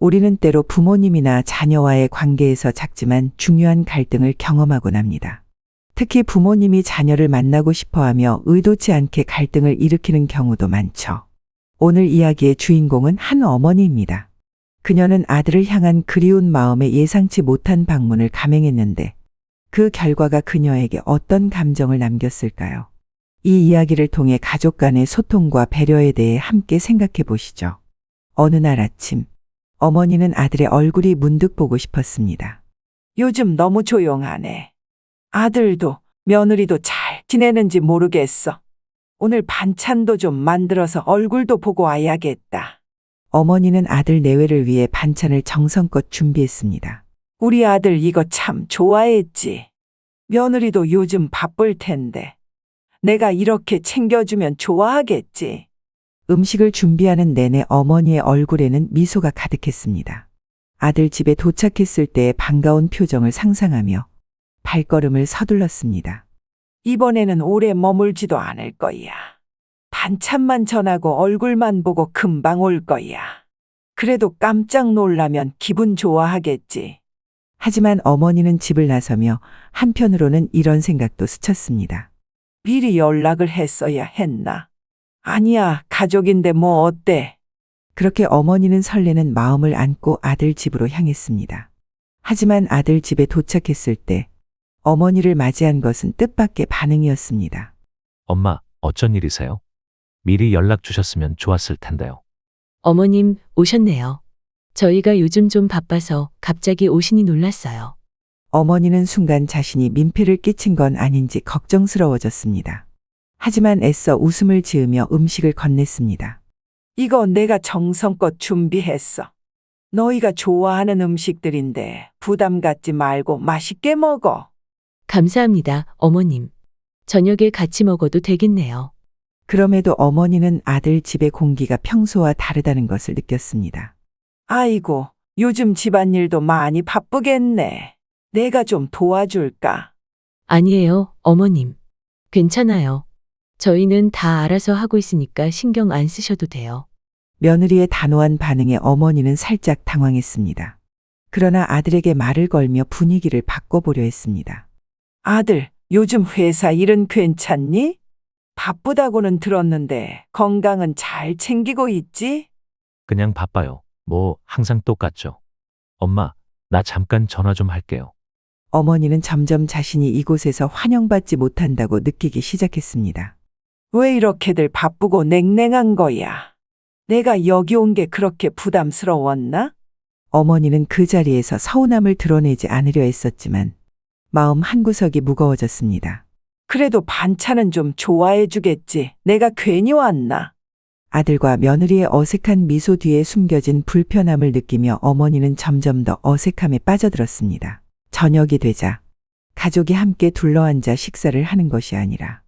우리는 때로 부모님이나 자녀와의 관계에서 작지만 중요한 갈등을 경험하곤 합니다. 특히 부모님이 자녀를 만나고 싶어 하며 의도치 않게 갈등을 일으키는 경우도 많죠. 오늘 이야기의 주인공은 한 어머니입니다. 그녀는 아들을 향한 그리운 마음에 예상치 못한 방문을 감행했는데 그 결과가 그녀에게 어떤 감정을 남겼을까요? 이 이야기를 통해 가족 간의 소통과 배려에 대해 함께 생각해 보시죠. 어느 날 아침, 어머니는 아들의 얼굴이 문득 보고 싶었습니다. 요즘 너무 조용하네. 아들도 며느리도 잘 지내는지 모르겠어. 오늘 반찬도 좀 만들어서 얼굴도 보고 와야겠다. 어머니는 아들 내외를 위해 반찬을 정성껏 준비했습니다. 우리 아들 이거 참 좋아했지. 며느리도 요즘 바쁠 텐데 내가 이렇게 챙겨주면 좋아하겠지. 음식을 준비하는 내내 어머니의 얼굴에는 미소가 가득했습니다. 아들 집에 도착했을 때의 반가운 표정을 상상하며 발걸음을 서둘렀습니다. 이번에는 오래 머물지도 않을 거야. 반찬만 전하고 얼굴만 보고 금방 올 거야. 그래도 깜짝 놀라면 기분 좋아하겠지. 하지만 어머니는 집을 나서며 한편으로는 이런 생각도 스쳤습니다. 미리 연락을 했어야 했나? 아니야, 가족인데 뭐 어때? 그렇게 어머니는 설레는 마음을 안고 아들 집으로 향했습니다. 하지만 아들 집에 도착했을 때 어머니를 맞이한 것은 뜻밖의 반응이었습니다. 엄마, 어쩐 일이세요? 미리 연락 주셨으면 좋았을 텐데요. 어머님, 오셨네요. 저희가 요즘 좀 바빠서 갑자기 오시니 놀랐어요. 어머니는 순간 자신이 민폐를 끼친 건 아닌지 걱정스러워졌습니다. 하지만 애써 웃음을 지으며 음식을 건넸습니다. 이거 내가 정성껏 준비했어. 너희가 좋아하는 음식들인데 부담 갖지 말고 맛있게 먹어. 감사합니다, 어머님. 저녁에 같이 먹어도 되겠네요. 그럼에도 어머니는 아들 집의 공기가 평소와 다르다는 것을 느꼈습니다. 아이고, 요즘 집안일도 많이 바쁘겠네. 내가 좀 도와줄까? 아니에요, 어머님. 괜찮아요. 저희는 다 알아서 하고 있으니까 신경 안 쓰셔도 돼요. 며느리의 단호한 반응에 어머니는 살짝 당황했습니다. 그러나 아들에게 말을 걸며 분위기를 바꿔보려 했습니다. 아들, 요즘 회사 일은 괜찮니? 바쁘다고는 들었는데 건강은 잘 챙기고 있지? 그냥 바빠요. 뭐 항상 똑같죠. 엄마, 나 잠깐 전화 좀 할게요. 어머니는 점점 자신이 이곳에서 환영받지 못한다고 느끼기 시작했습니다. 왜 이렇게들 바쁘고 냉랭한 거야? 내가 여기 온 게 그렇게 부담스러웠나? 어머니는 그 자리에서 서운함을 드러내지 않으려 했었지만 마음 한구석이 무거워졌습니다. 그래도 반찬은 좀 좋아해 주겠지. 내가 괜히 왔나? 아들과 며느리의 어색한 미소 뒤에 숨겨진 불편함을 느끼며 어머니는 점점 더 어색함에 빠져들었습니다. 저녁이 되자 가족이 함께 둘러앉아 식사를 하는 것이 아니라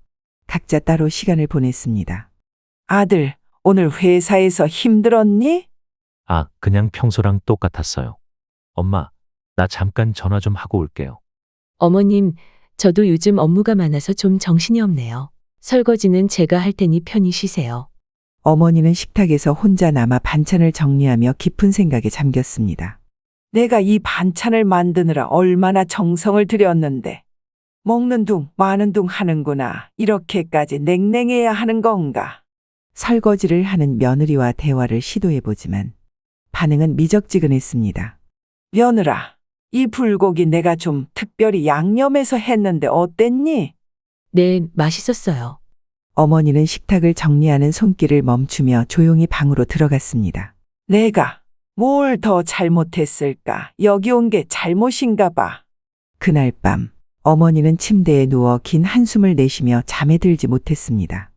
각자 따로 시간을 보냈습니다. 아들, 오늘 회사에서 힘들었니? 아, 그냥 평소랑 똑같았어요. 엄마, 나 잠깐 전화 좀 하고 올게요. 어머님, 저도 요즘 업무가 많아서 좀 정신이 없네요. 설거지는 제가 할 테니 편히 쉬세요. 어머니는 식탁에서 혼자 남아 반찬을 정리하며 깊은 생각에 잠겼습니다. 내가 이 반찬을 만드느라 얼마나 정성을 들였는데. 먹는 둥 마는 둥 하는구나. 이렇게까지 냉랭해야 하는 건가? 설거지를 하는 며느리와 대화를 시도해보지만 반응은 미적지근했습니다. 며느라, 이 불고기 내가 좀 특별히 양념해서 했는데 어땠니? 네, 맛있었어요. 어머니는 식탁을 정리하는 손길을 멈추며 조용히 방으로 들어갔습니다. 내가 뭘 더 잘못했을까? 여기 온 게 잘못인가 봐. 그날 밤 어머니는 침대에 누워 긴 한숨을 내쉬며 잠에 들지 못했습니다.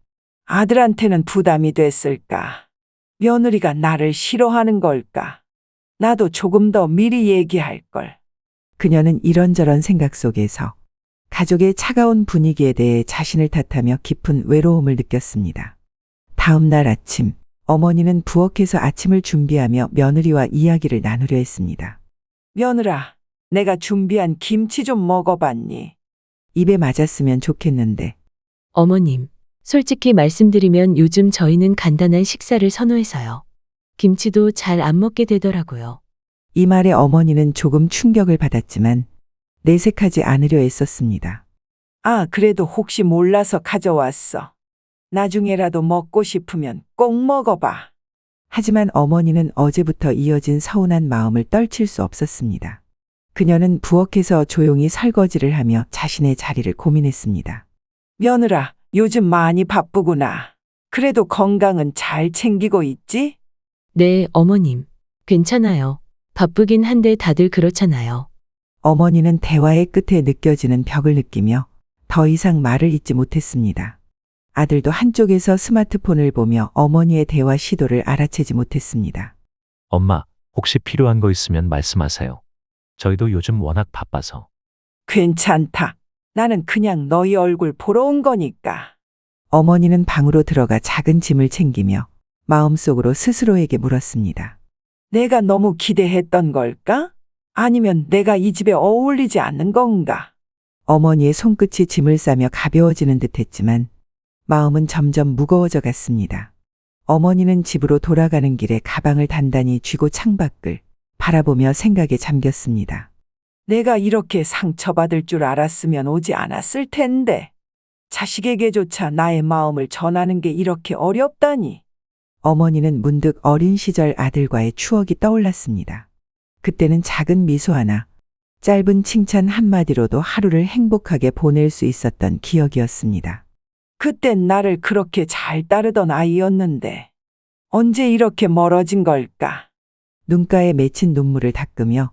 아들한테는 부담이 됐을까? 며느리가 나를 싫어하는 걸까? 나도 조금 더 미리 얘기할 걸. 그녀는 이런저런 생각 속에서 가족의 차가운 분위기에 대해 자신을 탓하며 깊은 외로움을 느꼈습니다. 다음 날 아침, 어머니는 부엌에서 아침을 준비하며 며느리와 이야기를 나누려 했습니다. 며느라, 내가 준비한 김치 좀 먹어봤니? 입에 맞았으면 좋겠는데 어머님, 솔직히 말씀드리면 요즘 저희는 간단한 식사를 선호해서요. 김치도 잘 안 먹게 되더라고요. 이 말에 어머니는 조금 충격을 받았지만 내색하지 않으려 애썼습니다. 아, 그래도 혹시 몰라서 가져왔어. 나중에라도 먹고 싶으면 꼭 먹어봐. 하지만 어머니는 어제부터 이어진 서운한 마음을 떨칠 수 없었습니다. 그녀는 부엌에서 조용히 설거지를 하며 자신의 자리를 고민했습니다. 며느라, 요즘 많이 바쁘구나. 그래도 건강은 잘 챙기고 있지? 네, 어머님. 괜찮아요. 바쁘긴 한데 다들 그렇잖아요. 어머니는 대화의 끝에 느껴지는 벽을 느끼며 더 이상 말을 잇지 못했습니다. 아들도 한쪽에서 스마트폰을 보며 어머니의 대화 시도를 알아채지 못했습니다. 엄마, 혹시 필요한 거 있으면 말씀하세요. 저희도 요즘 워낙 바빠서. 괜찮다. 나는 그냥 너희 얼굴 보러 온 거니까. 어머니는 방으로 들어가 작은 짐을 챙기며 마음속으로 스스로에게 물었습니다. 내가 너무 기대했던 걸까? 아니면 내가 이 집에 어울리지 않는 건가? 어머니의 손끝이 짐을 싸며 가벼워지는 듯했지만 마음은 점점 무거워져 갔습니다. 어머니는 집으로 돌아가는 길에 가방을 단단히 쥐고 창밖을 바라보며 생각에 잠겼습니다. 내가 이렇게 상처받을 줄 알았으면 오지 않았을 텐데. 자식에게조차 나의 마음을 전하는 게 이렇게 어렵다니. 어머니는 문득 어린 시절 아들과의 추억이 떠올랐습니다. 그때는 작은 미소 하나, 짧은 칭찬 한마디로도 하루를 행복하게 보낼 수 있었던 기억이었습니다. 그땐 나를 그렇게 잘 따르던 아이였는데. 언제 이렇게 멀어진 걸까? 눈가에 맺힌 눈물을 닦으며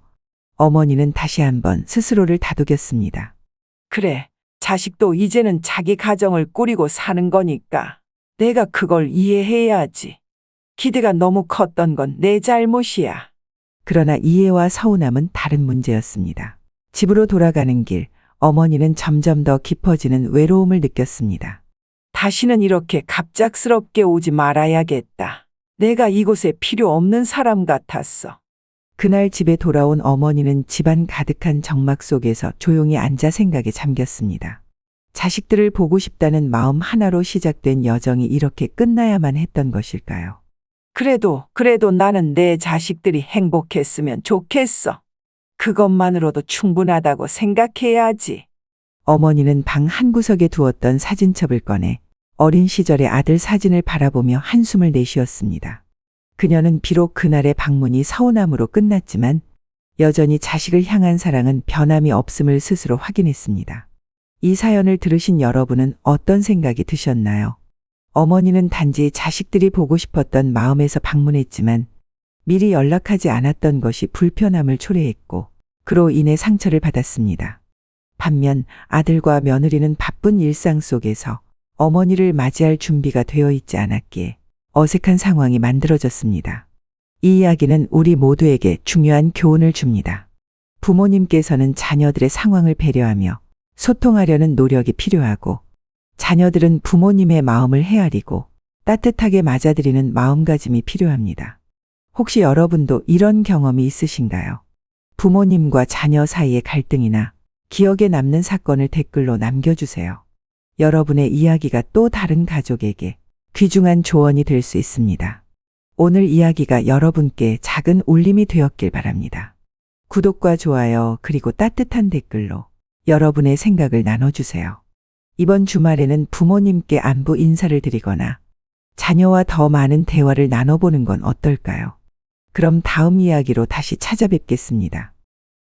어머니는 다시 한번 스스로를 다독였습니다. 그래, 자식도 이제는 자기 가정을 꾸리고 사는 거니까. 내가 그걸 이해해야지. 기대가 너무 컸던 건 내 잘못이야. 그러나 이해와 서운함은 다른 문제였습니다. 집으로 돌아가는 길, 어머니는 점점 더 깊어지는 외로움을 느꼈습니다. 다시는 이렇게 갑작스럽게 오지 말아야겠다. 내가 이곳에 필요 없는 사람 같았어. 그날 집에 돌아온 어머니는 집안 가득한 정막 속에서 조용히 앉아 생각에 잠겼습니다. 자식들을 보고 싶다는 마음 하나로 시작된 여정이 이렇게 끝나야만 했던 것일까요? 그래도 나는 내 자식들이 행복했으면 좋겠어. 그것만으로도 충분하다고 생각해야지. 어머니는 방 한구석에 두었던 사진첩을 꺼내 어린 시절의 아들 사진을 바라보며 한숨을 내쉬었습니다. 그녀는 비록 그날의 방문이 서운함으로 끝났지만 여전히 자식을 향한 사랑은 변함이 없음을 스스로 확인했습니다. 이 사연을 들으신 여러분은 어떤 생각이 드셨나요? 어머니는 단지 자식들이 보고 싶었던 마음에서 방문했지만 미리 연락하지 않았던 것이 불편함을 초래했고 그로 인해 상처를 받았습니다. 반면 아들과 며느리는 바쁜 일상 속에서 어머니를 맞이할 준비가 되어 있지 않았기에 어색한 상황이 만들어졌습니다. 이 이야기는 우리 모두에게 중요한 교훈을 줍니다. 부모님께서는 자녀들의 상황을 배려하며 소통하려는 노력이 필요하고 자녀들은 부모님의 마음을 헤아리고 따뜻하게 맞아들이는 마음가짐이 필요합니다. 혹시 여러분도 이런 경험이 있으신가요? 부모님과 자녀 사이의 갈등이나 기억에 남는 사건을 댓글로 남겨주세요. 여러분의 이야기가 또 다른 가족에게 귀중한 조언이 될 수 있습니다. 오늘 이야기가 여러분께 작은 울림이 되었길 바랍니다. 구독과 좋아요 그리고 따뜻한 댓글로 여러분의 생각을 나눠주세요. 이번 주말에는 부모님께 안부 인사를 드리거나 자녀와 더 많은 대화를 나눠보는 건 어떨까요? 그럼 다음 이야기로 다시 찾아뵙겠습니다.